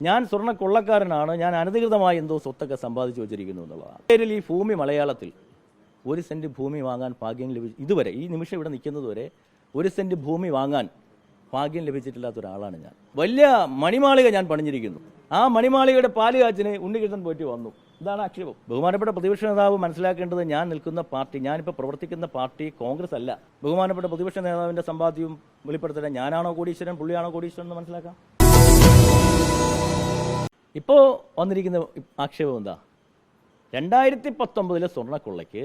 ഞാൻ സ്വർണ്ണ കൊള്ളക്കാരനാണ്, ഞാൻ അനധികൃതമായി എന്തോ സ്വത്തൊക്കെ സമ്പാദിച്ചു വെച്ചിരിക്കുന്നു എന്നുള്ളതാണ്. പേരിൽ ഈ ഭൂമി മലയാളത്തിൽ 1 സെന്റ് ഭൂമി വാങ്ങാൻ ഭാഗ്യം ലഭിച്ചു ഇതുവരെ ഈ നിമിഷം ഇവിടെ നിൽക്കുന്നതുവരെ 1 സെന്റ് ഭൂമി വാങ്ങാൻ ഭാഗ്യം ലഭിച്ചിട്ടില്ലാത്ത ഒരാളാണ് ഞാൻ. വലിയ മണിമാളിക ഞാൻ പണിഞ്ഞിരിക്കുന്നു. ആ മണിമാളികയുടെ പാല് കാച്ചിന് ഉണ്ണികൃഷ്ണൻ പോയിട്ട് വന്നു. ഇതാണ് ആക്ഷേപം. ബഹുമാനപ്പെട്ട പ്രതിപക്ഷ നേതാവ് മനസ്സിലാക്കേണ്ടത്, ഞാൻ നിൽക്കുന്ന പാർട്ടി, ഞാനിപ്പോൾ പ്രവർത്തിക്കുന്ന പാർട്ടി കോൺഗ്രസ് അല്ല. ബഹുമാനപ്പെട്ട പ്രതിപക്ഷ നേതാവിൻ്റെ സമ്പാദ്യവും വെളിപ്പെടുത്തട്ടെ. ഞാനാണോ കോടീശ്വരൻ, പുള്ളിയാണോ കോടീശ്വരൻ എന്ന് മനസ്സിലാക്കാം. ഇപ്പോൾ വന്നിരിക്കുന്ന ആക്ഷേപം എന്താ? 2019 സ്വർണ്ണക്കൊള്ളയ്ക്ക്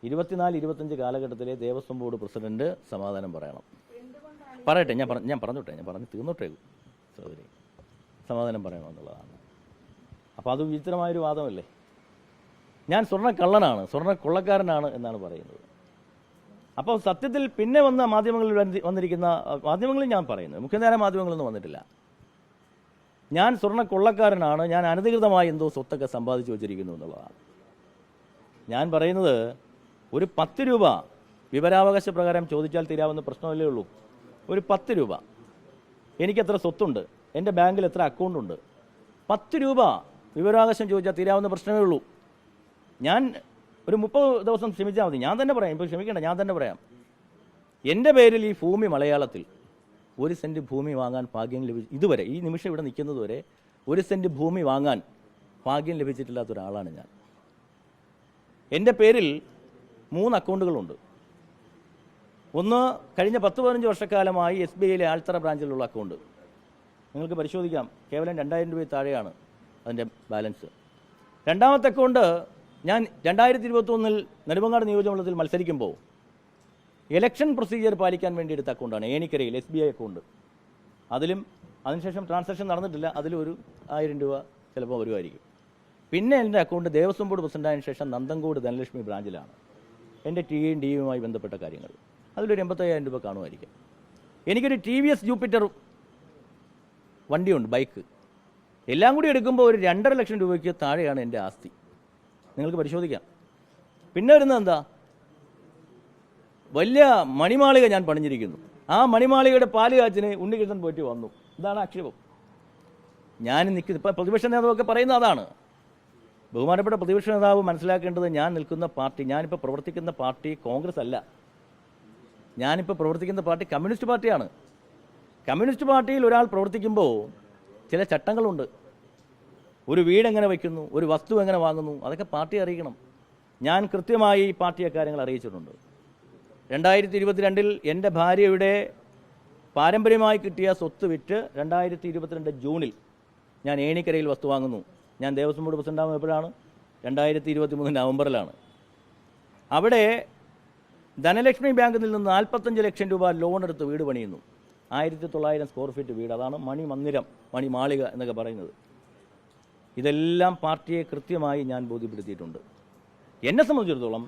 24-25 കാലഘട്ടത്തിലെ ദേവസ്വം ബോർഡ് പ്രസിഡന്റ് സമാധാനം പറയണം. പറയട്ടെ, ഞാൻ പറഞ്ഞു തീർന്നോട്ടേ സഹോദരി. സമാധാനം പറയണമെന്നുള്ളതാണ്. അപ്പോൾ അത് വിചിത്രമായൊരു വാദമല്ലേ? ഞാൻ സ്വർണ്ണ കള്ളനാണ്, സ്വർണ്ണ കൊള്ളക്കാരനാണ് എന്നാണ് പറയുന്നത്. അപ്പോൾ സത്യത്തിൽ പിന്നെ വന്ന മാധ്യമങ്ങളിൽ വന്നിരിക്കുന്ന മാധ്യമങ്ങളിൽ ഞാൻ പറയുന്നത്, മുഖ്യധാര മാധ്യമങ്ങളൊന്നും വന്നിട്ടില്ല. ഞാൻ സ്വർണ്ണ കൊള്ളക്കാരനാണ്, ഞാൻ അനധികൃതമായി എന്തോ സ്വത്തൊക്കെ സമ്പാദിച്ചു വെച്ചിരിക്കുന്നു എന്നുള്ളതാണ്. ഞാൻ പറയുന്നത്, ഒരു 10 രൂപ വിവരാവകാശ പ്രകാരം ചോദിച്ചാൽ തീരാവുന്ന പ്രശ്നമല്ലേ ഉള്ളൂ. ഒരു 10 രൂപ, എനിക്കെത്ര സ്വത്തുണ്ട്, എൻ്റെ ബാങ്കിൽ എത്ര അക്കൗണ്ടുണ്ട്, 10 രൂപ വിവരാവകാശം ചോദിച്ചാൽ തീരാവുന്ന പ്രശ്നമേ ഉള്ളൂ. ഞാൻ ഒരു 30 ദിവസം ക്ഷമിച്ചാൽ മതി. ഞാൻ തന്നെ പറയാം, ഇപ്പോൾ ക്ഷമിക്കേണ്ട, ഞാൻ തന്നെ പറയാം. എൻ്റെ പേരിൽ ഈ ഭൂമി മലയാളത്തിൽ 1 സെന്റ് ഭൂമി വാങ്ങാൻ ഭാഗ്യം ലഭിച്ചു ഇതുവരെ ഈ നിമിഷം ഇവിടെ നിൽക്കുന്നതുവരെ 1 സെന്റ് ഭൂമി വാങ്ങാൻ ഭാഗ്യം ലഭിച്ചിട്ടില്ലാത്ത ഒരാളാണ് ഞാൻ. എൻ്റെ പേരിൽ 3 അക്കൗണ്ടുകളുണ്ട്. ഒന്ന്, കഴിഞ്ഞ 10-15 വർഷക്കാലമായി SBIയിലെ ആൽത്തറ ബ്രാഞ്ചിലുള്ള അക്കൗണ്ട്. നിങ്ങൾക്ക് പരിശോധിക്കാം, കേവലം 2000 രൂപയിൽ താഴെയാണ് അതിൻ്റെ ബാലൻസ്. രണ്ടാമത്തെ അക്കൗണ്ട്, ഞാൻ 2021 നെടുമങ്ങാട് നിയോജകമണ്ഡലത്തിൽ മത്സരിക്കുമ്പോൾ ഇലക്ഷൻ പ്രൊസീജിയർ പാലിക്കാൻ വേണ്ടി എടുത്ത അക്കൗണ്ടാണ്. ഏണിക്കരയിൽ SBI അക്കൗണ്ട്. അതിനുശേഷം ട്രാൻസാക്ഷൻ നടന്നിട്ടില്ല. അതിലൊരു 1000 രൂപ ചിലപ്പോൾ വരുമായിരിക്കും. പിന്നെ എൻ്റെ അക്കൗണ്ട് ദേവസ്വം ബോർഡ് പ്രസിഡൻ്റായതിനു ശേഷം നന്ദൻകോട് ധനലക്ഷ്മി ബ്രാഞ്ചിലാണ്. എൻ്റെ ടിയുമായി ബന്ധപ്പെട്ട കാര്യങ്ങൾ. അതിലൊരു 85,000 രൂപ കാണുമായിരിക്കും. എനിക്കൊരു TVS ജൂപ്പിറ്റർ വണ്ടിയുണ്ട്, ബൈക്ക്. എല്ലാം കൂടി എടുക്കുമ്പോൾ ഒരു 2.5 ലക്ഷം രൂപയ്ക്ക് താഴെയാണ് എൻ്റെ ആസ്തി. നിങ്ങൾക്ക് പരിശോധിക്കാം. പിന്നെ വരുന്നത് എന്താ? വലിയ മണിമാളിക ഞാൻ പണിഞ്ഞിരിക്കുന്നു. ആ മണിമാളികയുടെ പാല് കാച്ചിന് ഉണ്ണികൃഷ്ണൻ പോയിട്ട് വന്നു. ഇതാണ് ആക്ഷേപം. ഞാൻ നിൽക്കുന്നത്, ഇപ്പോൾ പ്രതിപക്ഷ നേതാവൊക്കെ പറയുന്നത് അതാണ്. ബഹുമാനപ്പെട്ട പ്രതിപക്ഷ നേതാവ് മനസ്സിലാക്കേണ്ടത്, ഞാൻ നിൽക്കുന്ന പാർട്ടി, ഞാനിപ്പോൾ പ്രവർത്തിക്കുന്ന പാർട്ടി കോൺഗ്രസ് അല്ല. ഞാനിപ്പോൾ പ്രവർത്തിക്കുന്ന പാർട്ടി കമ്മ്യൂണിസ്റ്റ് പാർട്ടിയാണ്. കമ്മ്യൂണിസ്റ്റ് പാർട്ടിയിൽ ഒരാൾ പ്രവർത്തിക്കുമ്പോൾ ചില ചട്ടങ്ങളുണ്ട്. ഒരു വീട് എങ്ങനെ വയ്ക്കുന്നു, ഒരു വസ്തു എങ്ങനെ വാങ്ങുന്നു, അതൊക്കെ പാർട്ടി അറിയിക്കണം. ഞാൻ കൃത്യമായി ഈ പാർട്ടി അക്കാര്യങ്ങൾ അറിയിച്ചിട്ടുണ്ട്. 2022 എൻ്റെ ഭാര്യയുടെ പാരമ്പര്യമായി കിട്ടിയ സ്വത്ത് വിറ്റ് 2022 ജൂണിൽ ഞാൻ ഏണിക്കരയിൽ വസ്തു വാങ്ങുന്നു. ഞാൻ ദേവസ്വം ബോർഡ് പ്രസിഡൻ്റാകുന്നത് എപ്പോഴാണ്? 2023 നവംബറിലാണ്. അവിടെ ധനലക്ഷ്മി ബാങ്കിൽ നിന്ന് 45 ലക്ഷം രൂപ ലോൺ എടുത്ത് വീട് പണിയുന്നു. 1900 സ്ക്വയർ ഫീറ്റ് വീട്. അതാണ് മണിമന്ദിരം, മണിമാളിക എന്നൊക്കെ പറയുന്നത്. ഇതെല്ലാം പാർട്ടിയെ കൃത്യമായി ഞാൻ ബോധ്യപ്പെടുത്തിയിട്ടുണ്ട്. എന്നെ സംബന്ധിച്ചിടത്തോളം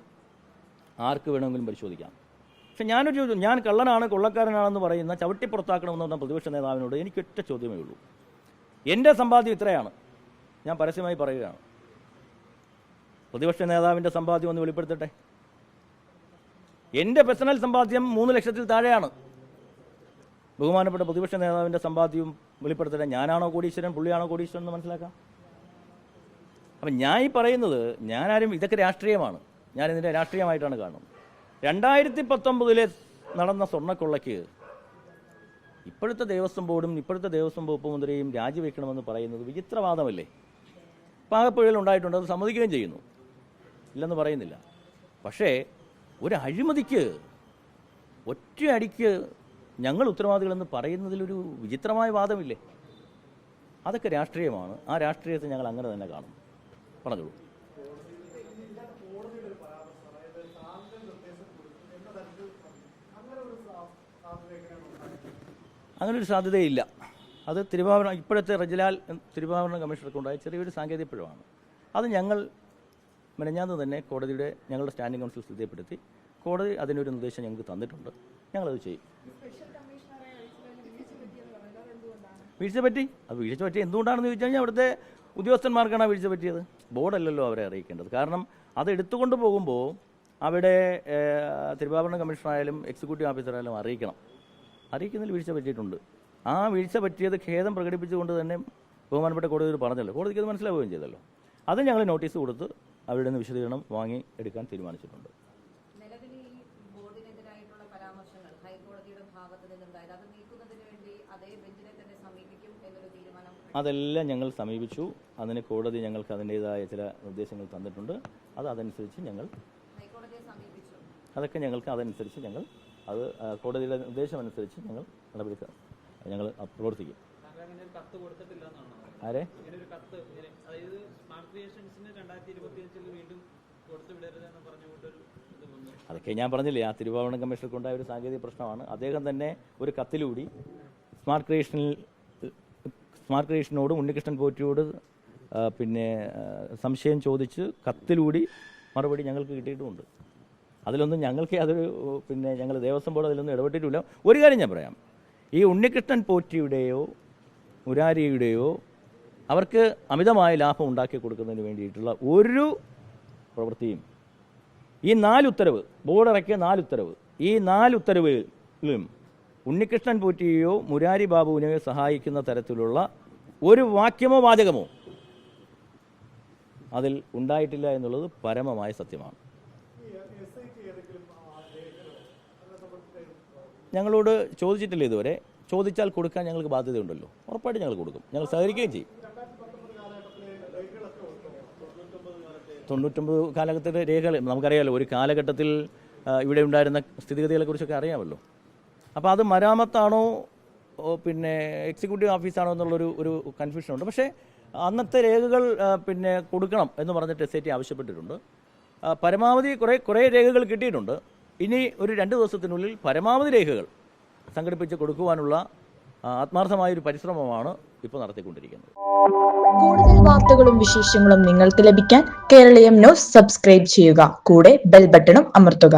ആർക്ക് വേണമെങ്കിലും പരിശോധിക്കാം. പക്ഷെ ഞാൻ കള്ളനാണ്, കൊള്ളക്കാരനാണെന്ന് പറയുന്ന, ചവിട്ടി പുറത്താക്കണമെന്ന് പറഞ്ഞ പ്രതിപക്ഷ നേതാവിനോട് എനിക്കൊറ്റ ചോദ്യമേ ഉള്ളൂ. എൻ്റെ സമ്പാദ്യം ഇത്രയാണ്, ഞാൻ പരസ്യമായി പറയുകയാണ്. പ്രതിപക്ഷ നേതാവിൻ്റെ സമ്പാദ്യം ഒന്ന് വെളിപ്പെടുത്തട്ടെ. എൻ്റെ പേഴ്സണൽ സമ്പാദ്യം 3 ലക്ഷത്തിൽ താഴെയാണ്. ബഹുമാനപ്പെട്ട പ്രതിപക്ഷ നേതാവിൻ്റെ സമ്പാദ്യവും വെളിപ്പെടുത്തട്ടെ. ഞാനാണോ കോടീശ്വരൻ, പുള്ളിയാണോ കോടീശ്വരൻ എന്ന് മനസ്സിലാക്കാം. അപ്പം ഞാൻ ഈ പറയുന്നത്, ഞാനാരും ഇതൊക്കെ രാഷ്ട്രീയമാണ്, ഞാനിതിൻ്റെ രാഷ്ട്രീയമായിട്ടാണ് കാണുന്നത്. 2019 നടന്ന സ്വർണ്ണക്കൊള്ളയ്ക്ക് ഇപ്പോഴത്തെ ദേവസ്വം ബോർഡും ഇപ്പോഴത്തെ ദേവസ്വം വകുപ്പ് മന്ത്രിയും രാജിവെക്കണമെന്ന് പറയുന്നത് വിചിത്രവാദമല്ലേ? പാകപ്പിഴകൾ ഉണ്ടായിട്ടുണ്ട്, അത് സമ്മതിക്കുകയും ചെയ്യുന്നു, ഇല്ലെന്ന് പറയുന്നില്ല. പക്ഷേ ഒരു അഴിമതിക്ക് ഒറ്റയടിക്ക് ഞങ്ങൾ ഉത്തരവാദികളെന്ന് പറയുന്നതിലൊരു വിചിത്രമായ വാദമില്ലേ? അതൊക്കെ രാഷ്ട്രീയമാണ്. ആ രാഷ്ട്രീയത്തെ ഞങ്ങൾ അങ്ങനെ തന്നെ കാണും. പറഞ്ഞോളൂ. അങ്ങനൊരു സാധ്യതയില്ല. അത് ഇപ്പോഴത്തെ റജിലാൽ തിരുവാഭരണ കമ്മീഷണർക്ക് ഉണ്ടായ ചെറിയൊരു സാങ്കേതിക പിഴവാണ്. അത് ഞങ്ങൾ മെനഞ്ഞാന്ന് തന്നെ ഞങ്ങളുടെ സ്റ്റാൻഡിംഗ് കൗൺസിൽ ശ്രദ്ധപ്പെടുത്തി. കോടതി അതിനൊരു നിർദ്ദേശം ഞങ്ങൾക്ക് തന്നിട്ടുണ്ട്. ഞങ്ങളത് ചെയ്യും. വീഴ്ച പറ്റി എന്തുകൊണ്ടാണെന്ന് ചോദിച്ചു കഴിഞ്ഞാൽ അവിടുത്തെ ഉദ്യോഗസ്ഥന്മാർക്കാണ് ആ വീഴ്ച പറ്റിയത്. ബോർഡല്ലല്ലോ അവരെ അറിയിക്കേണ്ടത്. കാരണം അത് എടുത്തുകൊണ്ട് പോകുമ്പോൾ അവിടെ തിരുവാഭരണ കമ്മീഷണറായാലും എക്സിക്യൂട്ടീവ് ഓഫീസറായാലും അറിയിക്കുന്നതിൽ വീഴ്ച പറ്റിയിട്ടുണ്ട്. ആ വീഴ്ച പറ്റിയത് ഖേദം പ്രകടിപ്പിച്ചുകൊണ്ട് തന്നെ ബഹുമാനപ്പെട്ട കോടതി പറഞ്ഞല്ലോ, കോടതിക്ക് അത് മനസ്സിലാവുകയും ചെയ്തല്ലോ. അത് ഞങ്ങൾ നോട്ടീസ് കൊടുത്ത് അവരുടെ നിന്ന് വിശദീകരണം വാങ്ങി എടുക്കാൻ തീരുമാനിച്ചിട്ടുണ്ട്. അതെല്ലാം ഞങ്ങൾ സമീപിച്ചു. അതിന് കോടതി ഞങ്ങൾക്ക് അതിൻ്റേതായ ചില നിർദ്ദേശങ്ങൾ തന്നിട്ടുണ്ട്. അതനുസരിച്ച് അതൊക്കെ ഞങ്ങൾക്ക് അതനുസരിച്ച് ഞങ്ങൾ അത് കോടതിയുടെ നിർദ്ദേശം അനുസരിച്ച് ഞങ്ങൾ പ്രവർത്തിക്കും. ആരെ അതൊക്കെ ഞാൻ പറഞ്ഞില്ലേ, ആ തിരുവാഭരണം കമ്മീഷണർക്കുണ്ടായ ഒരു സാങ്കേതിക പ്രശ്നമാണ്. അദ്ദേഹം തന്നെ ഒരു കത്തിലൂടി സ്മാർട്ട് ക്രിയേഷനോട് ഉണ്ണികൃഷ്ണൻ പോറ്റിയോട് സംശയം ചോദിച്ച് കത്തിലൂടി മറുപടി ഞങ്ങൾക്ക് കിട്ടിയിട്ടുമുണ്ട്. അതിലൊന്നും ഞങ്ങൾക്ക് അതൊരു ഞങ്ങൾ ദേവസ്വം ബോർഡ് അതിലൊന്നും ഇടപെട്ടിട്ടില്ല. ഒരു കാര്യം ഞാൻ പറയാം, ഈ ഉണ്ണികൃഷ്ണൻ പോറ്റിയുടെയോ മുരാരിയുടെയോ അവർക്ക് അമിതമായ ലാഭം ഉണ്ടാക്കി കൊടുക്കുന്നതിന് വേണ്ടിയിട്ടുള്ള ഒരു പ്രവൃത്തിയും ഈ 4 ഉത്തരവ്, ബോർഡ് ഇറക്കിയ 4 ഉത്തരവ്, ഈ 4 ഉത്തരവിലും ഉണ്ണികൃഷ്ണൻ പോറ്റിയെയോ മുരാരി ബാബുവിനെയോ സഹായിക്കുന്ന തരത്തിലുള്ള ഒരു വാക്യമോ വാചകമോ അതിൽ ഉണ്ടായിട്ടില്ല എന്നുള്ളത് പരമമായ സത്യമാണ്. ഞങ്ങളോട് ചോദിച്ചിട്ടില്ല ഇതുവരെ. ചോദിച്ചാൽ കൊടുക്കാൻ ഞങ്ങൾക്ക് ബാധ്യതയുണ്ടല്ലോ, ഉറപ്പായിട്ട് ഞങ്ങൾ കൊടുക്കും. ഞങ്ങൾ സഹകരിക്കുകയും ചെയ്യും. 99 കാലഘട്ടത്തിലെ രേഖകൾ നമുക്കറിയാമല്ലോ. ഒരു കാലഘട്ടത്തിൽ ഇവിടെ ഉണ്ടായിരുന്ന സ്ഥിതിഗതികളെക്കുറിച്ചൊക്കെ അറിയാമല്ലോ. അപ്പോൾ അത് മരാമത്താണോ എക്സിക്യൂട്ടീവ് ഓഫീസാണോ എന്നുള്ളൊരു കൺഫ്യൂഷനുണ്ട്. പക്ഷേ അന്നത്തെ രേഖകൾ കൊടുക്കണം എന്ന് പറഞ്ഞിട്ട് SIT ആവശ്യപ്പെട്ടിട്ടുണ്ട്. പരമാവധി കുറേ രേഖകൾ കിട്ടിയിട്ടുണ്ട്. ഇനി ഒരു 2 ദിവസത്തിനുള്ളിൽ പരമാവധി രേഖകൾ സംഘടിപ്പിച്ച് കൊടുക്കുവാനുള്ള ആത്മാർത്ഥമായൊരു പരിശ്രമമാണ് ഇപ്പോൾ നടത്തിക്കൊണ്ടിരിക്കുന്നത്. കൂടുതൽ വാർത്തകളും വിശേഷങ്ങളും നിങ്ങൾക്ക് ലഭിക്കാൻ കേരളീയം ന്യൂസ് സബ്സ്ക്രൈബ് ചെയ്യുക. കൂടെ ബെൽ ബട്ടണും അമർത്തുക.